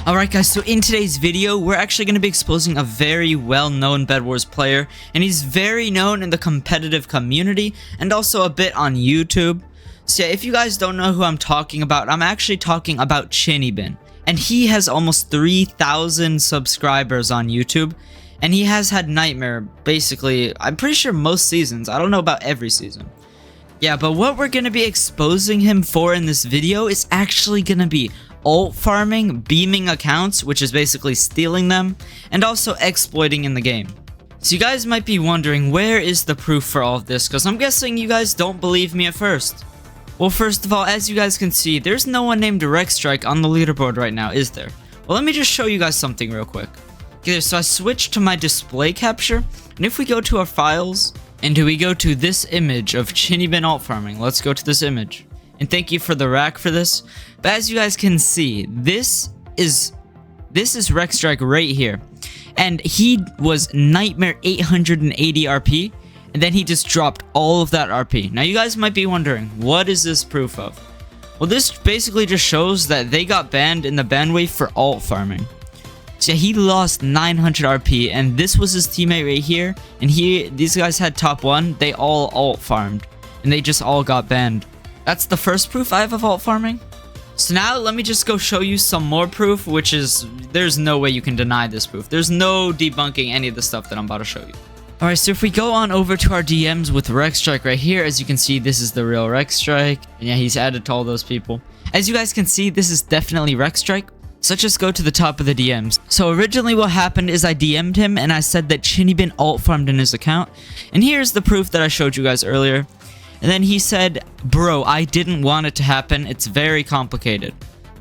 Alright guys, so in today's video, we're actually going to be exposing a very well-known Bedwars player, and he's very known in the competitive community, and also a bit on YouTube. So yeah, if you guys don't know who I'm talking about, I'm actually talking about Chinny, and he has almost 3,000 subscribers on YouTube, and he has had Nightmare, basically, I'm pretty sure most seasons, I don't know about every season. Yeah, but what we're going to be exposing him for in this video is actually going to be alt farming, beaming accounts, which is basically stealing them, and also exploiting in the game. So you guys might be wondering, where is the proof for all of this? Because I'm guessing you guys don't believe me at first. Well, first of all, as you guys can see, there's no one named Rexstrike on the leaderboard right now, is there? Well, let me just show you guys something real quick. Okay, so I switched to my display capture, and if we go to our files, and we go to this image of Chinny alt farming, let's go to this image. And thank you for the rack for this. But as you guys can see, this is Rexstrike right here. And he was Nightmare 880 RP. And then he just dropped all of that RP. Now you guys might be wondering, what is this proof of? Well, this basically just shows that they got banned in the ban wave for alt farming. So yeah, he lost 900 RP. And this was his teammate right here. And these guys had top 1. They all alt farmed. And they just all got banned. That's the first proof I have of alt farming. So now let me just go show you some more proof, which is, there's no way you can deny this proof. There's no debunking any of the stuff that I'm about to show you. Alright, so if we go on over to our DMs with Rexstrike right here, as you can see, this is the real Rexstrike. And yeah, he's added to all those people. As you guys can see, this is definitely Rexstrike. So let's just go to the top of the DMs. So originally what happened is I DM'd him and I said that Chinny alt farmed in his account. And here's the proof that I showed you guys earlier. And then he said, bro, I didn't want it to happen. It's very complicated.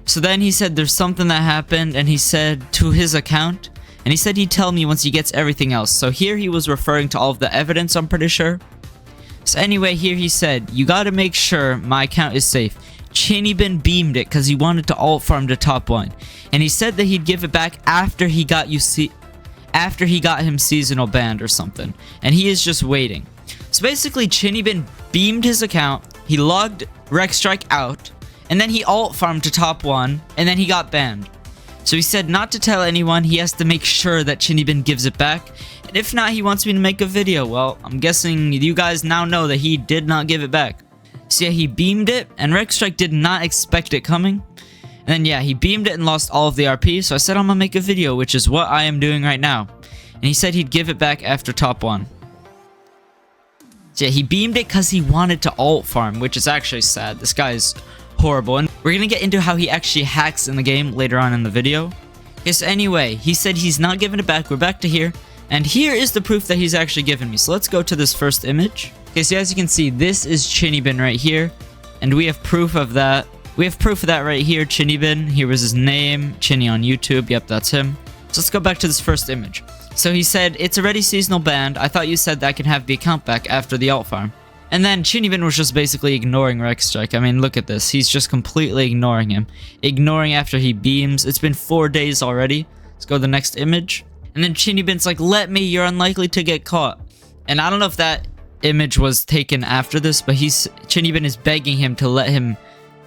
So then he said there's something that happened, and he said to his account, and he said he'd tell me once he gets everything else. So here he was referring to all of the evidence, I'm pretty sure. So anyway, here he said, you gotta make sure my account is safe. Chinny beamed it because he wanted to alt farm to top 1. And he said that he'd give it back after he got him seasonal banned or something. And he is just waiting. So basically, Chinny beamed his account, he logged Rexstrike out, and then he alt farmed to top 1, and then he got banned. So he said not to tell anyone, he has to make sure that Chinny gives it back, and if not, he wants me to make a video. Well, I'm guessing you guys now know that he did not give it back. So yeah, he beamed it, and Rexstrike did not expect it coming. And then yeah, he beamed it and lost all of the RP, so I said I'm gonna make a video, which is what I am doing right now. And he said he'd give it back after top 1. So yeah, he beamed it because he wanted to alt farm, which is actually sad. This guy is horrible. And we're going to get into how he actually hacks in the game later on in the video. Okay, so anyway, he said he's not giving it back. We're back to here. And here is the proof that he's actually given me. So let's go to this first image. Okay, so as you can see, this is Chinny right here. And we have proof of that. We have proof of that right here, Chinny. Here was his name, Chinny on YouTube. Yep, that's him. So let's go back to this first image. So he said, it's already seasonal banned. I thought you said that I can have the account back after the alt farm. And then Chinny was just basically ignoring Rexstrike. I mean, look at this. He's just completely ignoring him. Ignoring after he beams. It's been 4 days already. Let's go to the next image. And then Chinny like, let me, you're unlikely to get caught. And I don't know if that image was taken after this, but Chinny is begging him to let him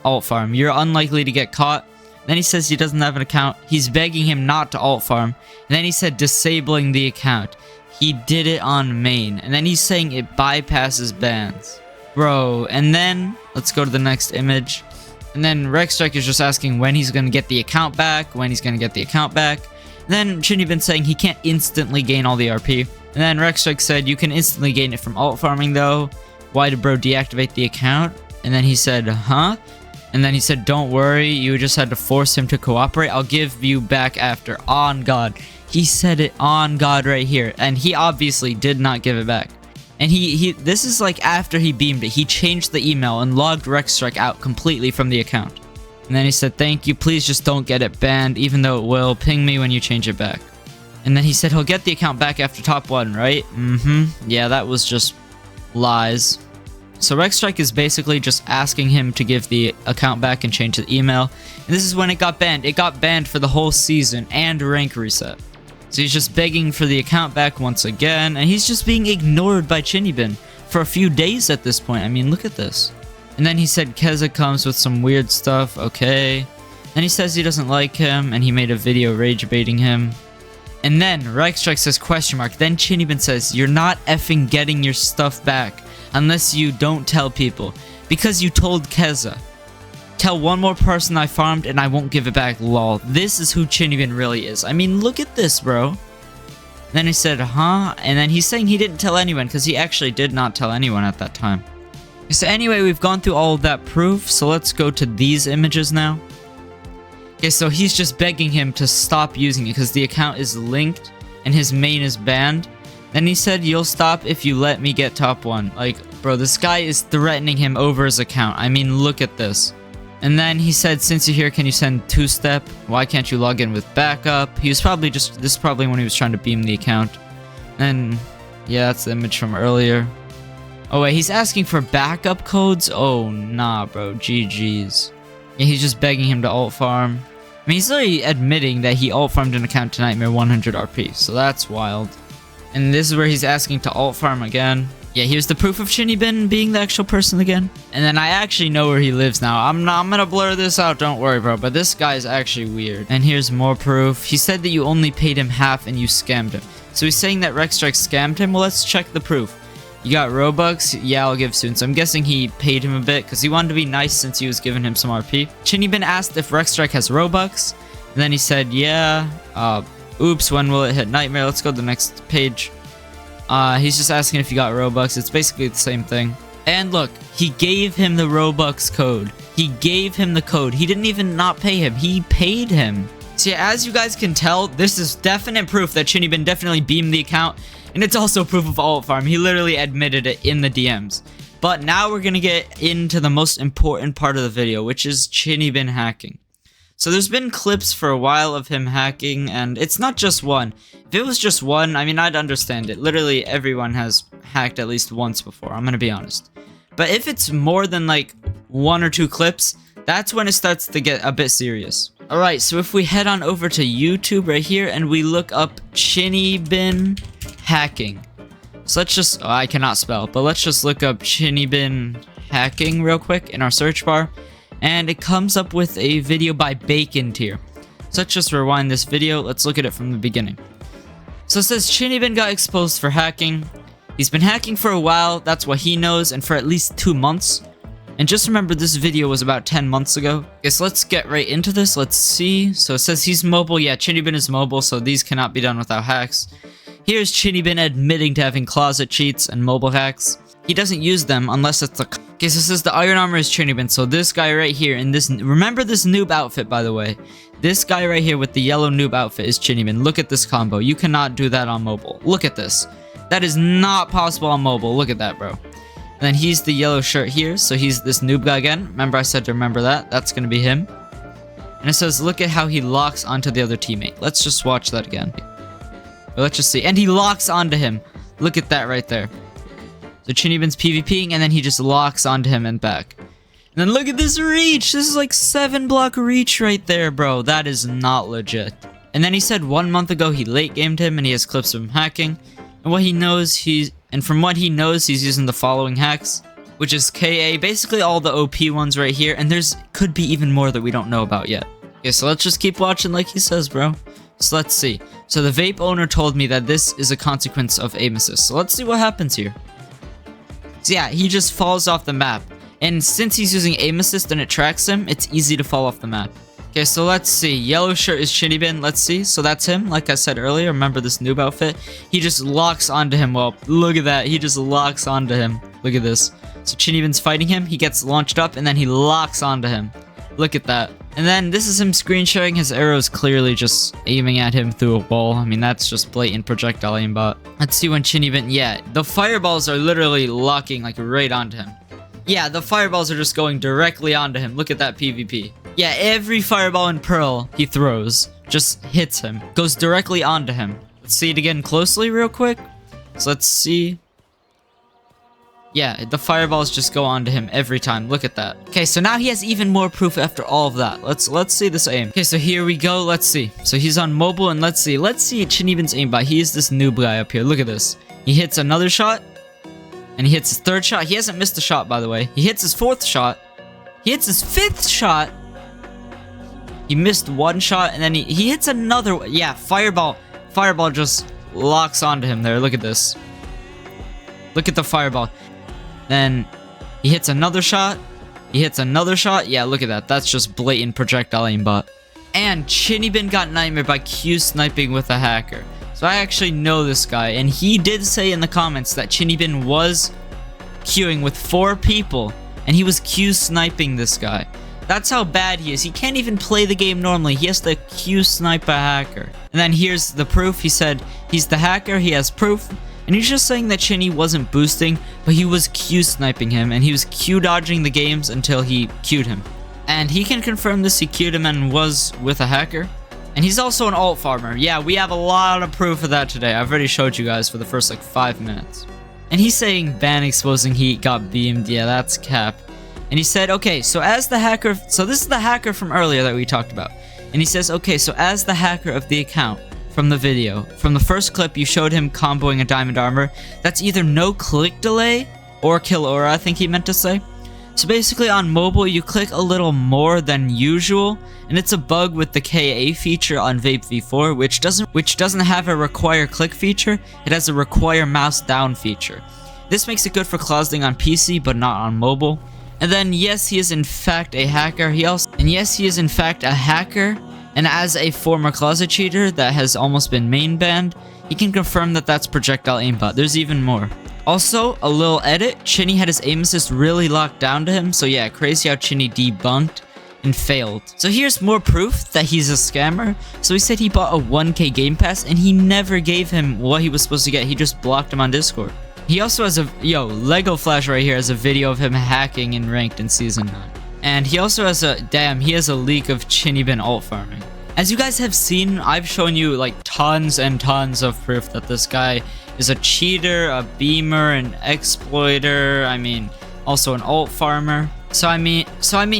alt farm. You're unlikely to get caught. Then he says he doesn't have an account. He's begging him not to alt farm. And then he said disabling the account. He did it on main. And then he's saying it bypasses bans. Bro, and then let's go to the next image. And then Rexstrike is just asking when he's going to get the account back. And then Chinny saying he can't instantly gain all the RP. And then Rexstrike said you can instantly gain it from alt farming though. Why did bro deactivate the account? And then he said, huh? And then he said, don't worry, you just had to force him to cooperate. I'll give you back after. On God. He said it on God right here. And he obviously did not give it back. And this is like after he beamed it. He changed the email and logged Rexstrike out completely from the account. And then he said, thank you, please just don't get it banned, even though it will. Ping me when you change it back. And then he said he'll get the account back after top 1, right? Yeah, that was just lies. So Rexstrike is basically just asking him to give the account back and change the email. And this is when it got banned. It got banned for the whole season and rank reset. So he's just begging for the account back once again. And he's just being ignored by Chinny for a few days at this point. I mean, look at this. And then he said Keza comes with some weird stuff. Okay. And he says he doesn't like him, and he made a video rage baiting him. And then Rexstrike says question mark. Then Chinnybin says, you're not effing getting your stuff back unless you don't tell people. Because you told Keza. Tell one more person I farmed and I won't give it back, lol. This is who Chinnybin really is. I mean, look at this, bro. Then he said, huh? And then he's saying he didn't tell anyone because he actually did not tell anyone at that time. So anyway, we've gone through all of that proof. So let's go to these images now. Okay, so he's just begging him to stop using it because the account is linked and his main is banned. Then he said, you'll stop if you let me get top 1. Like, bro, this guy is threatening him over his account. I mean, look at this. And then he said, since you're here, can you send 2-step? Why can't you log in with backup? He was probably this is probably when he was trying to beam the account. And yeah, that's the image from earlier. Oh wait, he's asking for backup codes? Oh, nah, bro, GG's. Yeah, he's just begging him to alt farm. I mean, he's literally admitting that he alt farmed an account to Nightmare 100 RP, so that's wild. And this is where he's asking to alt farm again. Yeah, here's the proof of Chinnybin being the actual person again. And then I actually know where he lives now. I'm gonna blur this out, don't worry, bro. But this guy's actually weird. And here's more proof. He said that you only paid him half and you scammed him. So he's saying that Rexstrike scammed him? Well, let's check the proof. You got Robux? Yeah, I'll give soon. So I'm guessing he paid him a bit because he wanted to be nice since he was giving him some RP. Chinnybin asked if Rexstrike has Robux. And then he said, yeah. Oops, when will it hit Nightmare? Let's go to the next page. He's just asking if you got Robux. It's basically the same thing. And look, he gave him the Robux code. He gave him the code. He didn't even not pay him. He paid him. So yeah, as you guys can tell, this is definite proof that Chinnybin definitely beamed the account. And it's also proof of alt farm. He literally admitted it in the DMs. But now we're gonna get into the most important part of the video, which is Chinnybin hacking. So there's been clips for a while of him hacking, and it's not just one. If it was just one, I mean, I'd understand it. Literally everyone has hacked at least once before, I'm gonna be honest. But if it's more than like 1 or 2 clips, that's when it starts to get a bit serious. Alright, so if we head on over to YouTube right here and we look up Chinnybin hacking. So let's just, I cannot spell, but let's just look up Chinnybin hacking real quick in our search bar. And it comes up with a video by Bacon Tier. So let's just rewind this video. Let's look at it from the beginning. So it says Chinnybin got exposed for hacking. He's been hacking for a while. That's what he knows, and for at least 2 months. And just remember, this video was about 10 months ago. Okay, so let's get right into this. Let's see. So it says he's mobile. Yeah, Chinnybin is mobile, so these cannot be done without hacks. Here's Chinnybin admitting to having closet cheats and mobile hacks. He doesn't use them unless it's a... Okay, so it says the iron armor is Chinnybin. So this guy right here in this... Remember this noob outfit, by the way. This guy right here with the yellow noob outfit is Chinnybin. Look at this combo. You cannot do that on mobile. Look at this. That is not possible on mobile. Look at that, bro. And then he's the yellow shirt here. So he's this noob guy again. Remember I said to remember that. That's going to be him. And it says, look at how he locks onto the other teammate. Let's just watch that again. Let's just see. And he locks onto him. Look at that right there. So Chinnybin's PvPing, and then he just locks onto him and back. And then look at this reach! This is like 7-block reach right there, bro. That is not legit. And then he said 1 month ago he late gamed him, and he has clips of him hacking. And what he knows, from what he knows, he's using the following hacks, which is KA, basically all the OP ones right here, and could be even more that we don't know about yet. Okay, so let's just keep watching like he says, bro. So let's see. So the vape owner told me that this is a consequence of aim assist. So let's see what happens here. So yeah, he just falls off the map. And since he's using aim assist and it tracks him, it's easy to fall off the map. Okay, so let's see. Yellow shirt is Chinnybin. Let's see. So that's him. Like I said earlier, remember this noob outfit? He just locks onto him. Well, look at that. He just locks onto him. Look at this. So Chinnybin's fighting him. He gets launched up and then he locks onto him. Look at that. And then this is him screen sharing. His arrow's clearly just aiming at him through a wall. I mean, that's just blatant projectile aimbot. Let's see when Chinnybin... Yeah, the fireballs are literally locking like right onto him. Yeah, the fireballs are just going directly onto him. Look at that PvP. Yeah, every fireball in Pearl he throws just hits him. Goes directly onto him. Let's see it again closely real quick. So let's see... Yeah, the fireballs just go onto him every time. Look at that. Okay, so now he has even more proof after all of that. Let's see this aim. Okay, so here we go. Let's see. So he's on mobile, and let's see Chinnybin's aimbot. He is this noob guy up here. Look at this. He hits another shot, and he hits his 3rd shot. He hasn't missed a shot, by the way. He hits his 4th shot. He hits his 5th shot. He missed one shot, and then he hits another one. Yeah, fireball just locks onto him there. Look at this. Look at the fireball. Then he hits another shot. He hits another shot. Yeah, look at that. That's just blatant projectile aimbot. And Chinny got nightmare by Q sniping with a hacker. So I actually know this guy, and he did say in the comments that Chinny was queuing with 4 people, and he was Q sniping this guy. That's how bad he is. He can't even play the game normally. He has to Q snipe a hacker. And then here's the proof. He said he's the hacker. He has proof. And he's just saying that Chinny wasn't boosting, but he was Q sniping him, and he was Q dodging the games until he Q'd him. And he can confirm this. He Q'd him and was with a hacker. And he's also an alt farmer. Yeah, we have a lot of proof of that today. I've already showed you guys for the first like 5 minutes. And he's saying ban exposing heat got beamed. Yeah, that's cap. And he said, okay, so as the hacker, so this is the hacker from earlier that we talked about. And he says, okay, so as the hacker of the account from the video, from the first clip you showed him comboing a diamond armor, that's either no click delay or kill aura, I think he meant to say. So basically on mobile, you click a little more than usual, and it's a bug with the KA feature on Vape V4, which doesn't have a require click feature, it has a require mouse down feature. This makes it good for closeting on PC, but not on mobile. And then yes, he is in fact a hacker. And as a former closet cheater that has almost been main banned, he can confirm that that's projectile aimbot. There's even more. Also, a little edit, Chinny had his aim assist really locked down to him, so yeah, crazy how Chinny debunked and failed. So here's more proof that he's a scammer. So he said he bought a 1k game pass and he never gave him what he was supposed to get, he just blocked him on Discord. He also has a, Lego Flash right here has a video of him hacking in Ranked in Season 9. And he also has he has a leak of Chinny alt farming. As you guys have seen, I've shown you like tons and tons of proof that this guy is a cheater, a beamer, an exploiter, also an alt farmer. So I mean,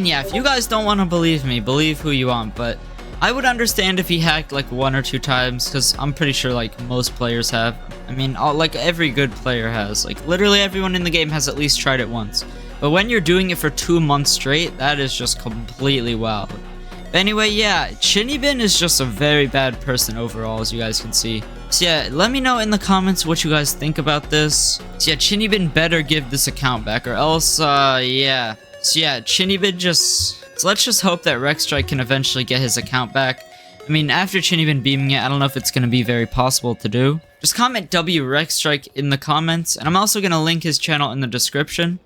yeah, if you guys don't want to believe me, believe who you want, but I would understand if he hacked like 1 or 2 times, because I'm pretty sure like most players have. Like every good player has. Like literally everyone in the game has at least tried it once. But when you're doing it for 2 months straight, that is just completely wild. But anyway, yeah, Chinny is just a very bad person overall, as you guys can see. So yeah, let me know in the comments what you guys think about this. So yeah, Chinny better give this account back, or else, yeah. So yeah, Chinny so let's just hope that Rexstrike can eventually get his account back. After Chinny beaming it, I don't know if it's going to be very possible to do. Just comment W Rexstrike in the comments, and I'm also going to link his channel in the description.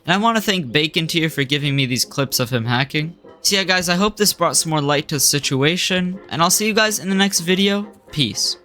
And I want to thank Bacon Tier for giving me these clips of him hacking. So yeah guys, I hope this brought some more light to the situation, and I'll see you guys in the next video. Peace.